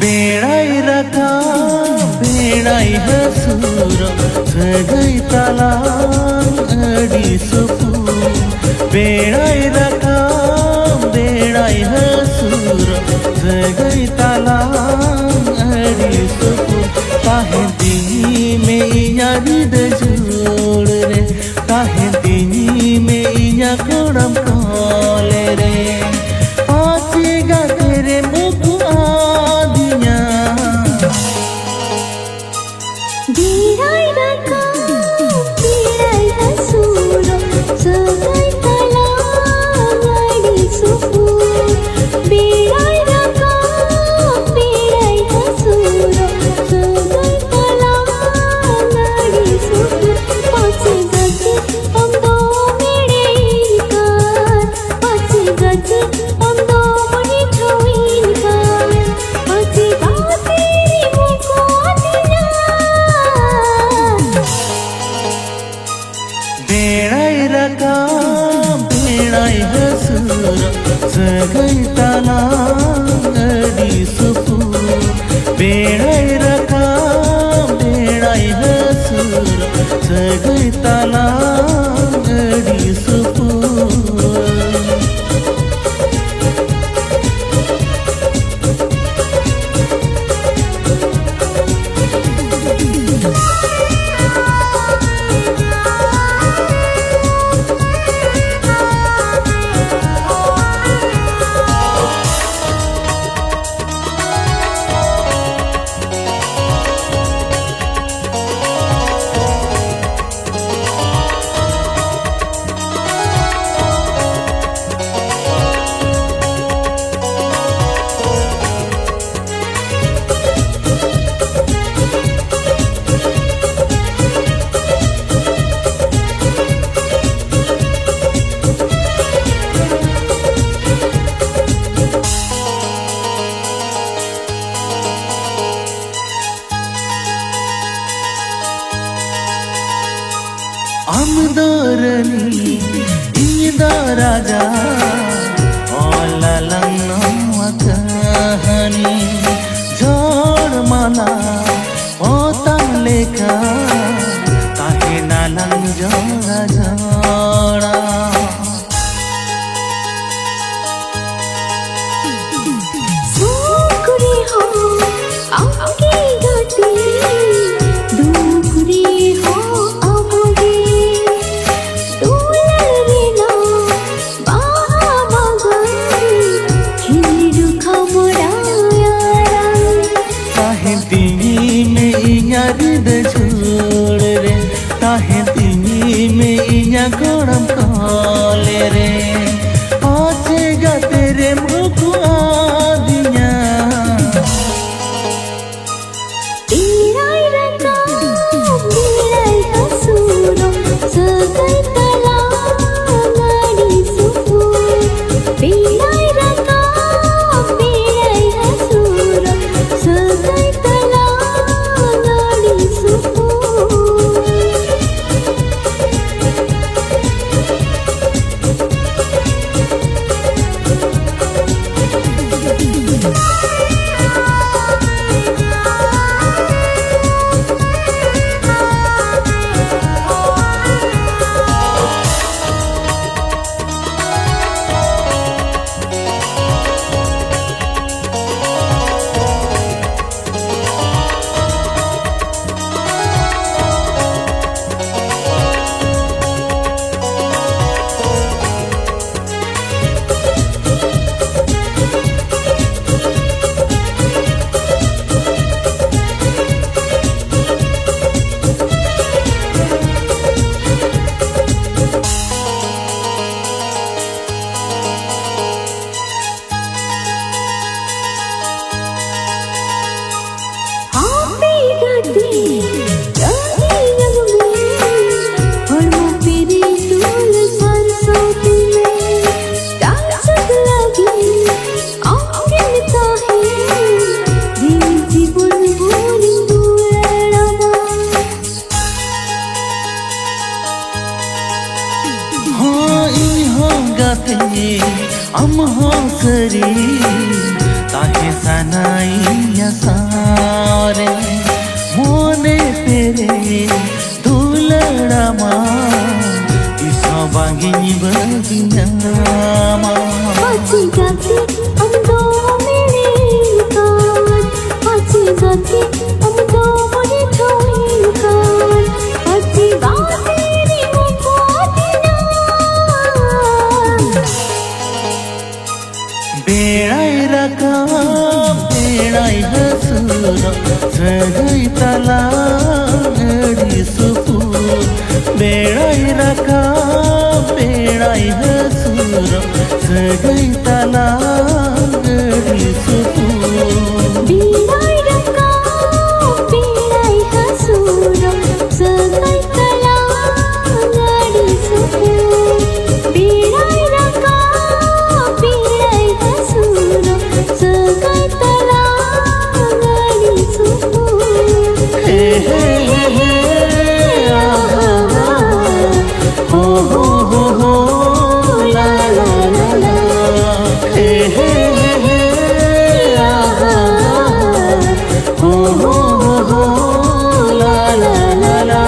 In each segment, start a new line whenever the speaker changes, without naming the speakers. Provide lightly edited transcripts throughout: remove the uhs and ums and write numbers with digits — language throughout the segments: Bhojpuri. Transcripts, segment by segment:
बेड़ाई रखा बेड़ाई हसूर सगई तलाम अड़ी सुकून बेड़ाई रखा बेड़ाई हसूर सगई तलाम अड़ी सुकून ताहे दी में याद जोड़ रे ताहे दी में या कोड़म कोले रे पाचेगा तेरे मुख
बेड़ाई रखा बेड़ाई हसूर सगई तलाम अड़ी सुकून बेड़ाई रखा बेड़ाई हसूर सगई तलाम अड़ी सुकून पाँच गज हम दो मेरे इनकार पाँच गज हम दो मनी ठोइन कार पाँच बातेरी मुको
बेड़ाई रखा बेड़ाई हसूर सगई तलाम अड़ी सुकून बेड़ाई रखा बेड़ाई हसूर सगई तलाम अड़ी सुकून Amdorani ida raja olalang kahani jhod mala otam lekha tahe nalang jora jora
सुकुरी हो आपकी गति दुकुरी हो अबोगे दुलरे ना बामगन खिलु खबराया
ताहे तिमी में याद जोड़ रे ताहे तिमी में या गोड़म कोले रे पहुंचेगा तेरे मुख आदिया
बेड़ाई रखा बेड़ाई हसूर सगई तलाम अड़ी सुकून बेड़ाई रखा बेड़ाई हसूर सगई तलाम अड़ी सुकून
amhosri tahe sanaiya sare mone tere duladama iso bangi bagiyama
Pachi gati amdo mere kan Pachi gati amdo mere thoi kan Pachi gati ri mukotina
बेड़ाई रखा बेड़ाई हसूर सगई तला गड़ी सुकून बेड़ाई रखा बेड़ाई हसूर सगई तला गड़ी सुकून
Birai raka birai hasura sagai tala gadi sukun Birai raka birai hasura sagai tala gadi sukun
हे हे हे हे आहा हो ला ला ला ला हे हे हे आहा हो ला ला ला ला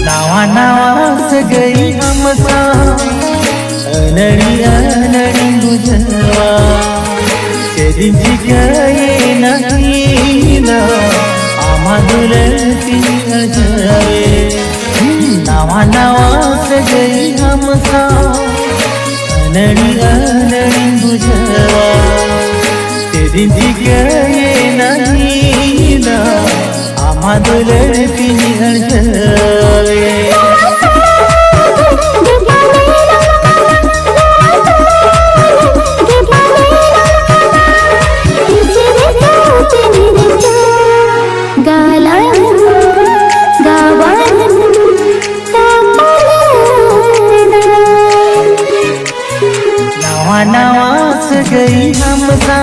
नवा नवा से गई हम सा अनड़ी अनड़ी गुजरवा तेरी जिगरे नगीना आमादुलती अजवे नवा नवा से गई हम सा अनड़ी अनड़ी गुजरवा तेरी जिगरे नगीना आमादुलती अजवे नवा नवा से गई हम सा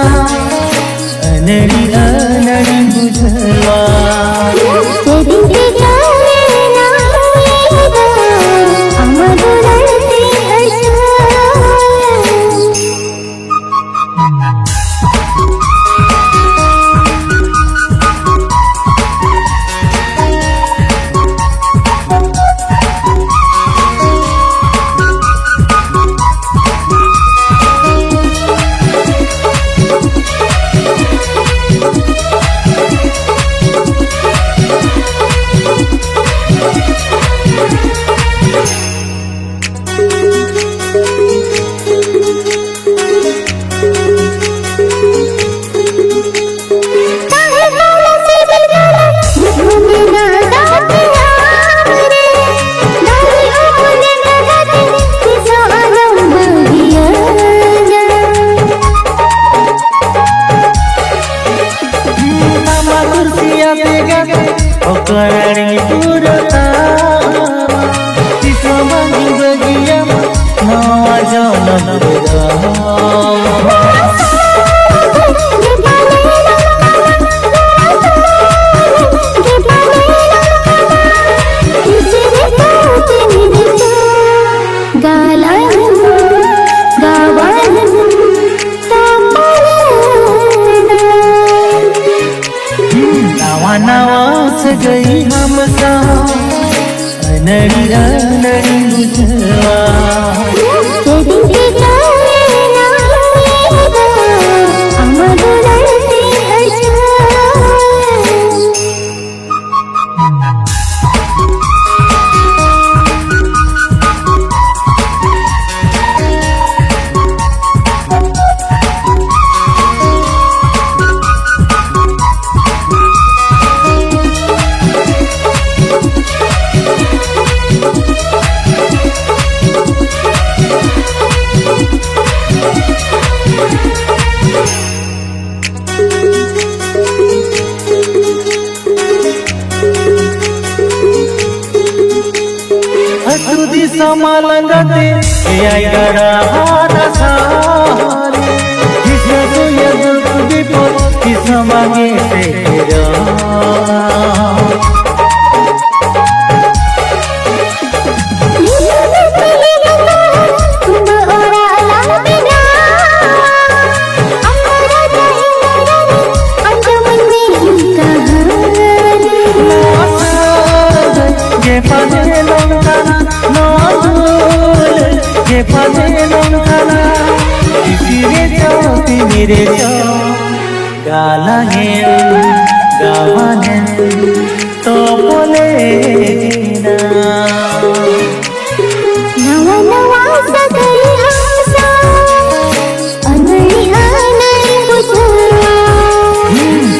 अनड़ी अनड़ी गुजरवा Okarani purata Tisomani bagiyam Nawa jalan beda नवा नवा से गई हम सा अनड़ी अनड़ी गुजरवा di samalangate ay garahana sare Kisya tuya dukdi pot kisya mage tera Mere galangen gawanen to polena
nawa nawa sagai hamsa anai anai puja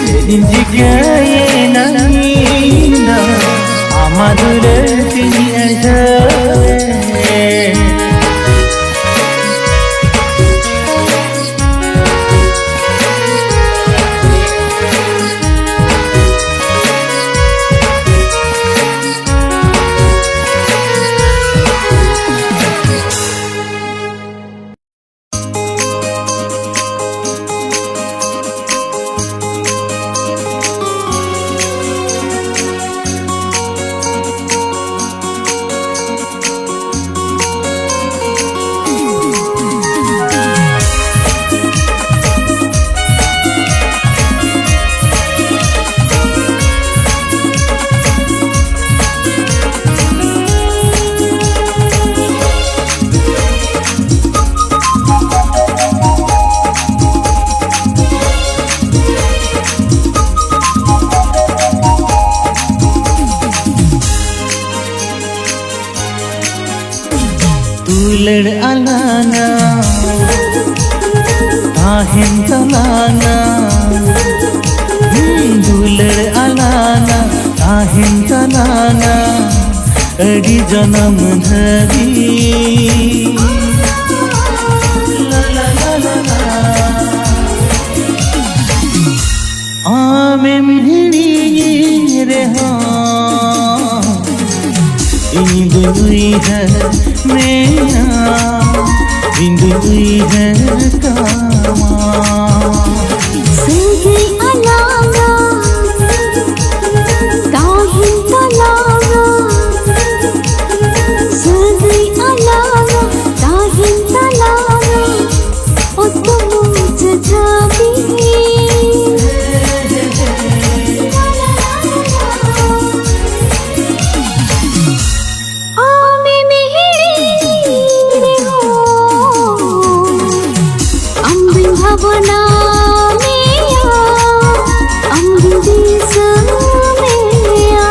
sedin jika yenina amadur tini aja Tular alana ahin talana Tular alana ahin talana adi janam dhari la la la la la aame mhidi reha indui hai मेरा बिंदुई है कामा
सगे अलावा ताहिं तलावा सगे अलावा ताहिं तलावा ओ तुम जजाबी भावना मेया अमृत मेया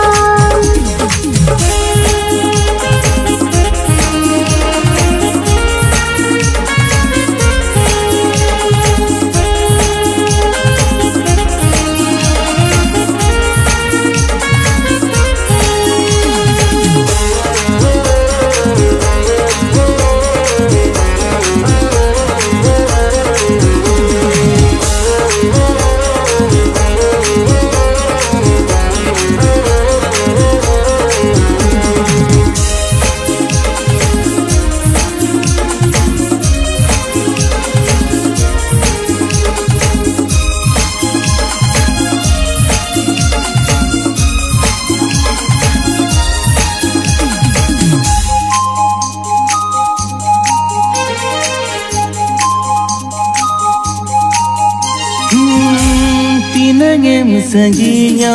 Tinangem sajinya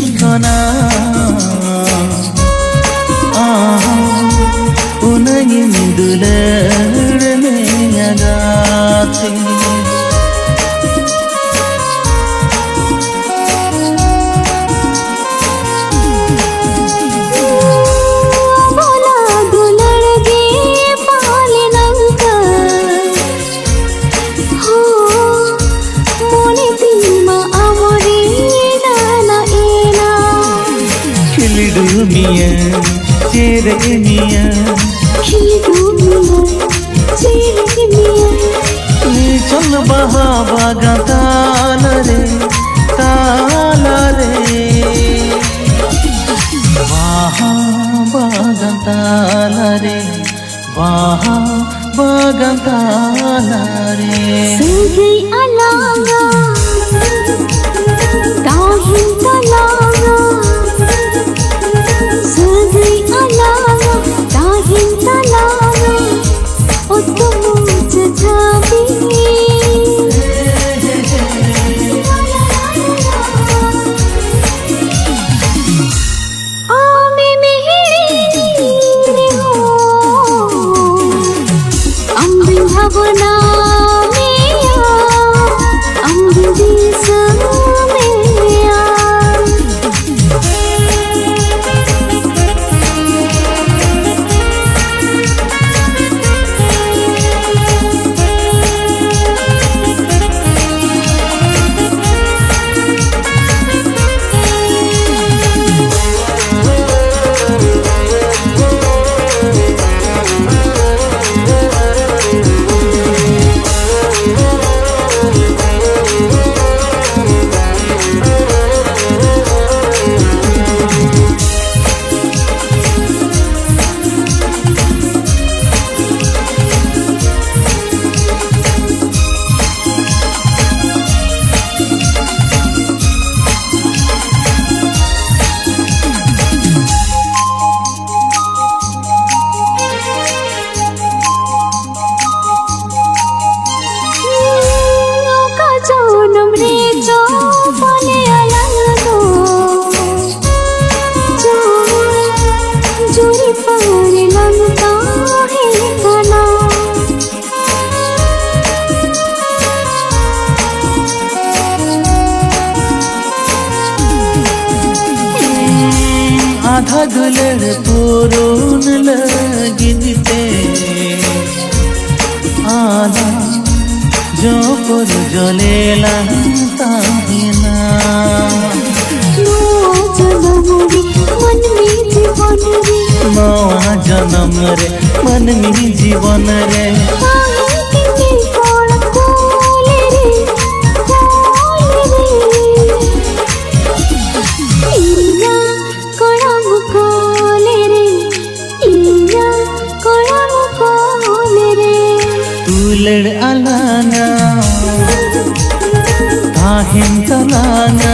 ikona unangem dular menyadati Ceremiya ni chal baha tala re baha tala तालारे बाहा बागान तालारे
सागै आलागा ताहिन तालागा सागै आलागा ताहिन तालागा ओ तुम जाबी भावना में अमृत
आधा दुलड़ पुरून लगिनते आला जो पर जलेला ताहिना नवा जन्म रे मन में जीवन रे दुलड़ आलाना ताहिन तालाना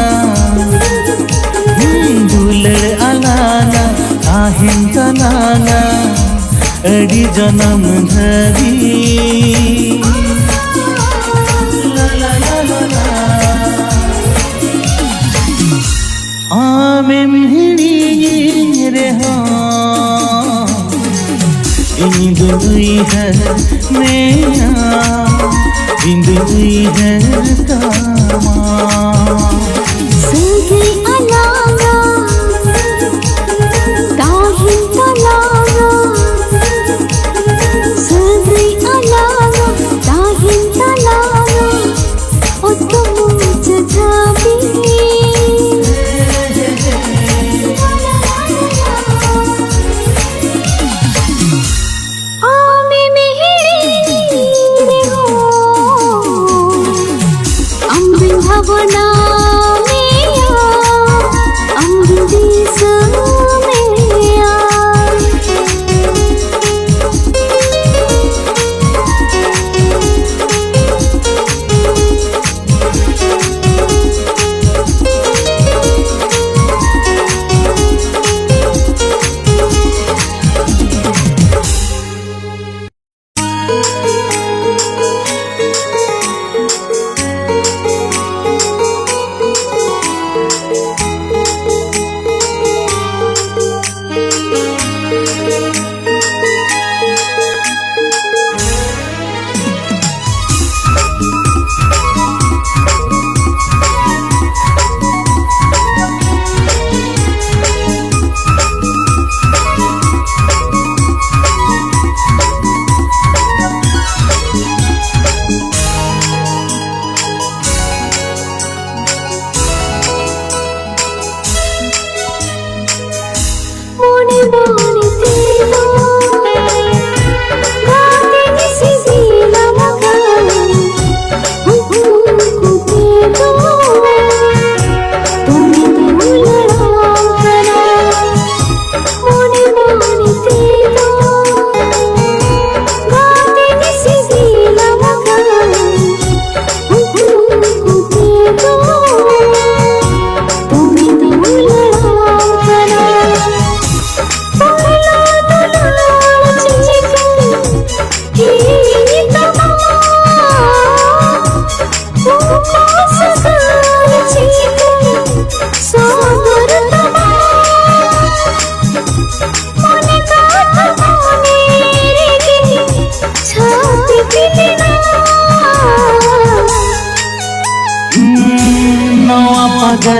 दुलड़ आलाना ताहिन तालाना अड़ी जन्म धरी ला ला ला ला ला आमे मिहड़ी रे हाँ इंदुई है मेरा इंदुई है कामा
सागै आलागा ताहिन तालागा सागै आलागा ताहिन तालागा ओ तुम जाबी भावना में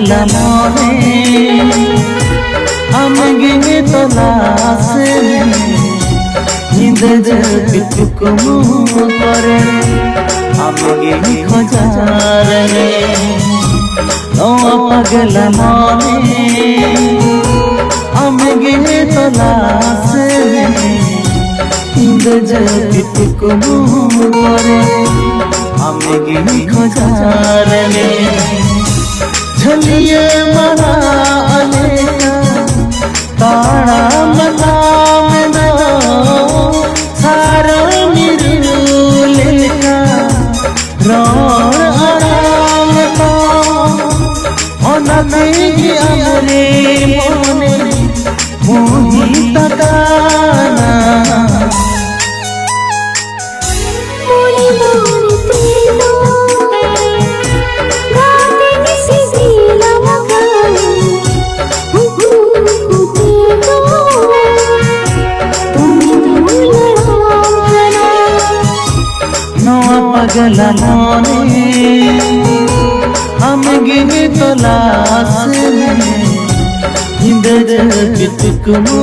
पागला मने आमगे तलाश निंद जब तुकमु करे आमगे खोजार रे नो पागला मने आमगे तलाश निंद जब तुकमु करे आमगे खोजार रे झलिए मना अलेका तारा मना में ना सारा मिरुलेका रोर आराम तो अनगी अमरे मोने मोही तकाना पागला मने आमगे तलाश निंद जब तुकमु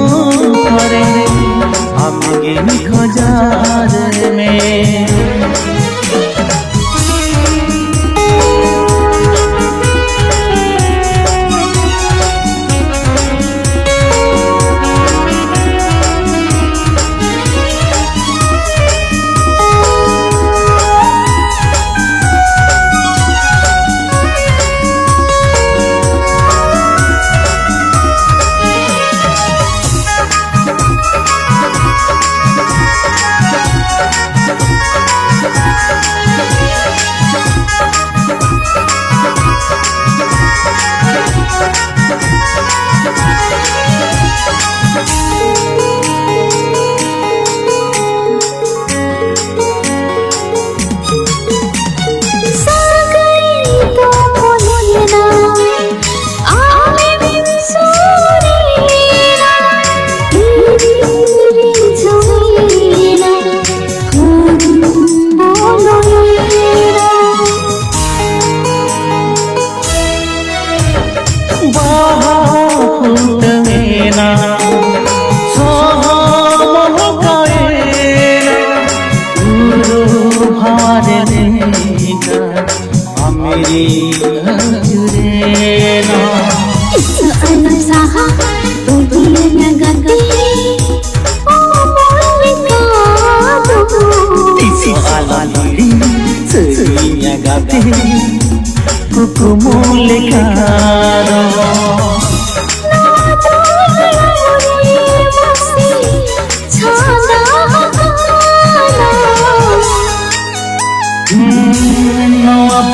करे आमगे खोजार में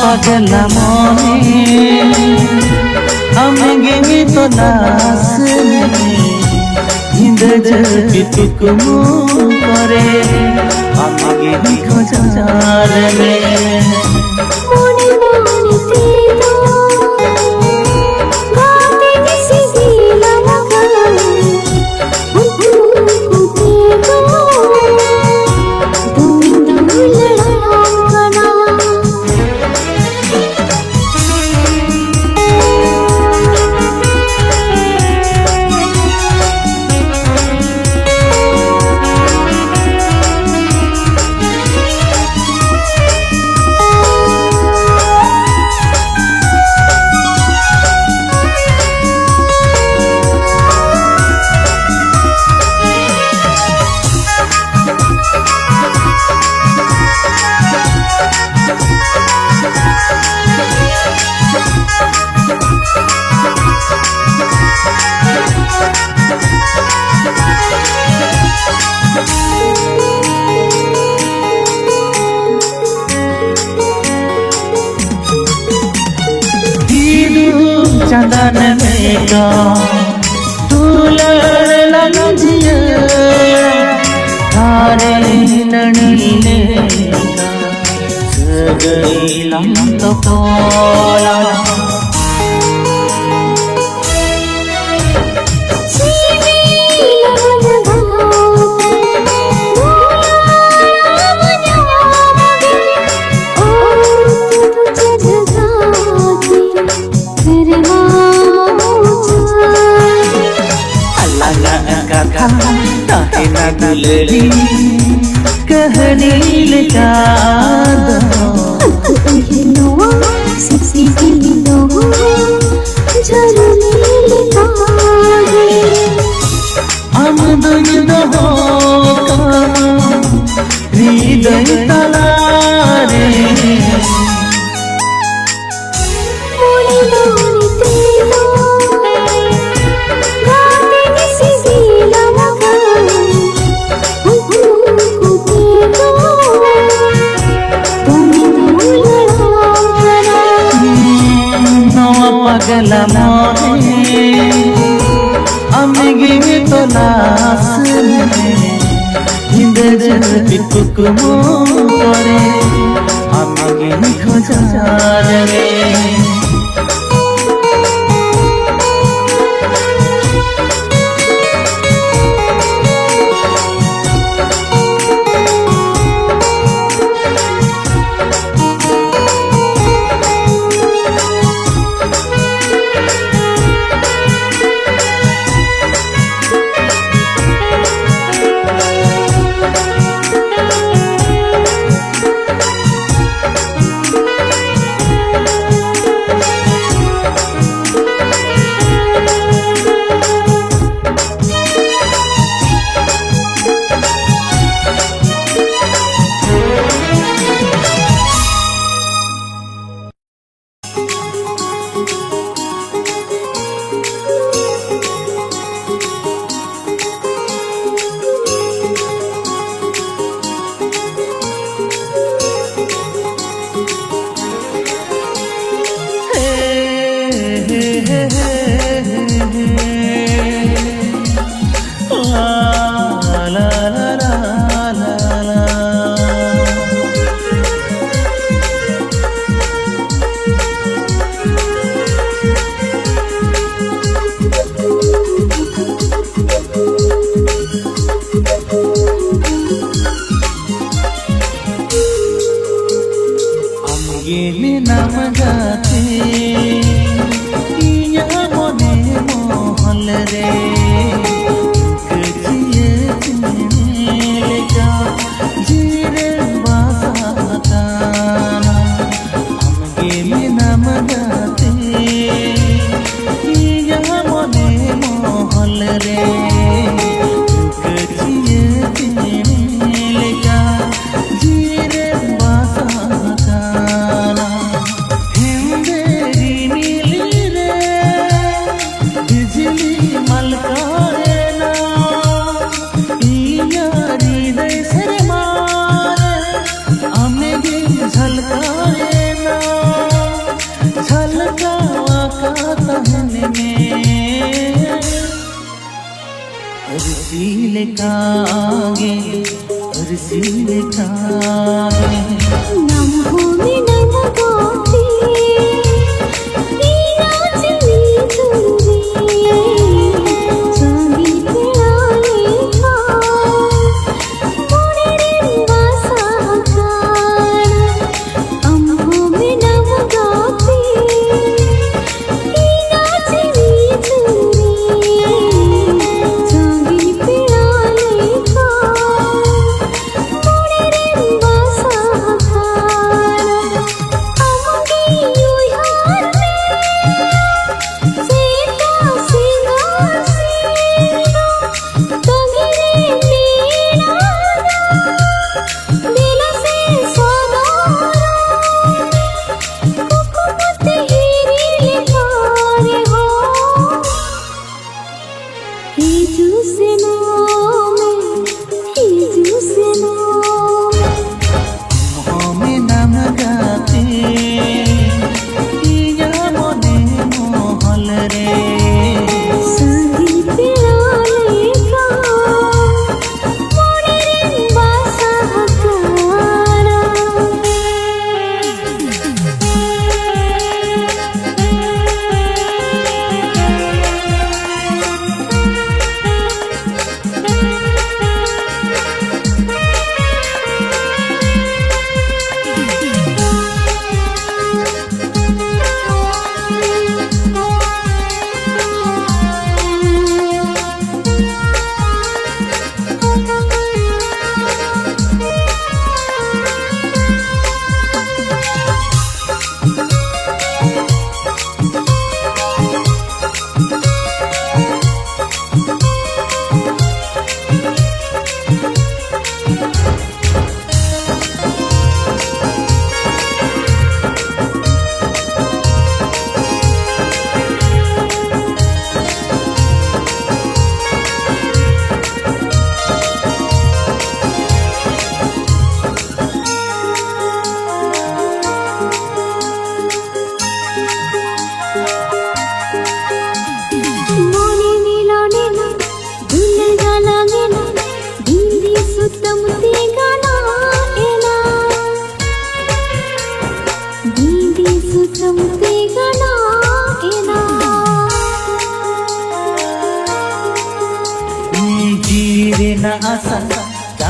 पागला मने आमगे तलाश निंद जब तुकमु करे आमगे खोजार में चंदन में का दुलर लंजिया थारे नड़ीले का सगई लंत पोला
तेरे
दुलड़ी कहनी लिखा दो
नोआ सिसी लो झरने लिखा दे
हम दुनिया हो हृदय तलारे
मोरे मोरे तेलो गाते निसी लगा हुकू तेलो तुम लड़ा
नवा पगला मोरे अमिगी तो लास हिंद जन पिकुक मोरे अमिगी खोजा रे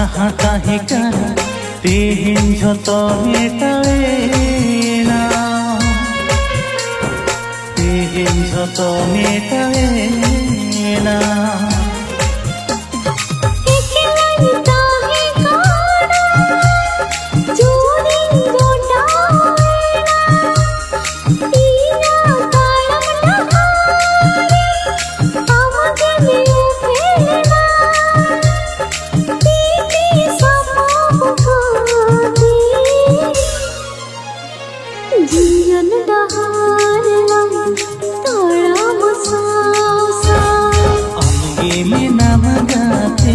जहाँ ताहे करा तेहिन झतो मेटावेना तेहिन झतो मेटावेना
जीवन डहारलम तोड़ा मुसासा
आमगे में नाम गाते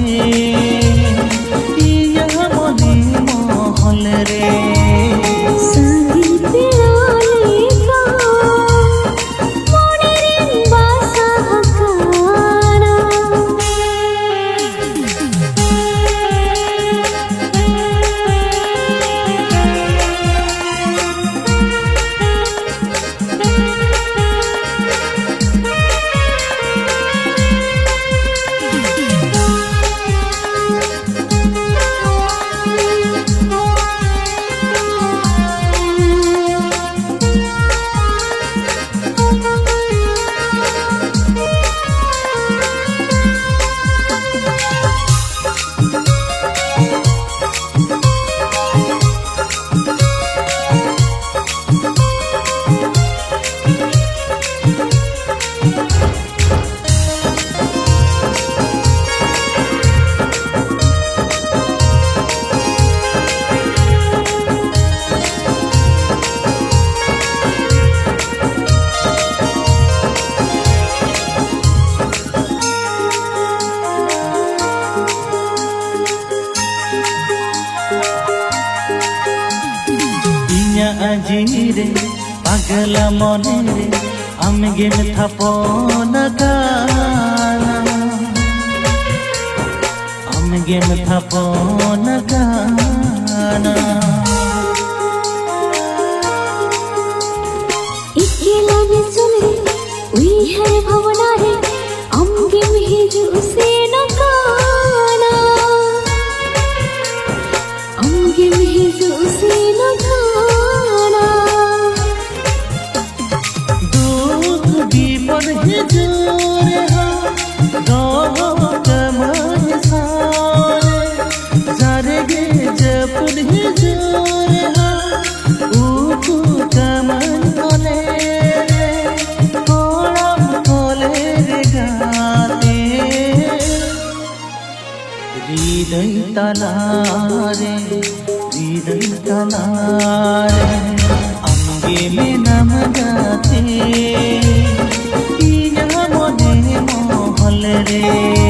इया मने मोहल रे
संगीत आलेगा मोनेरिन बासा हकारा
आजीरे पागला मने रे आमगे में थापन गाना आमगे में थापन गाना
इकेला ने सुने उइहर भवना रे आमगे में हिजुसे न गाना आमगे में हिजुसे न गाना
पर हिजूरे हा दो कमर सारे जारे गे जपुर हिजूरे हा ऊकु कमर कोले रे कोड़म कोले रे गाते हृदय तलारे आमगे में नाम गाते मोहल रे।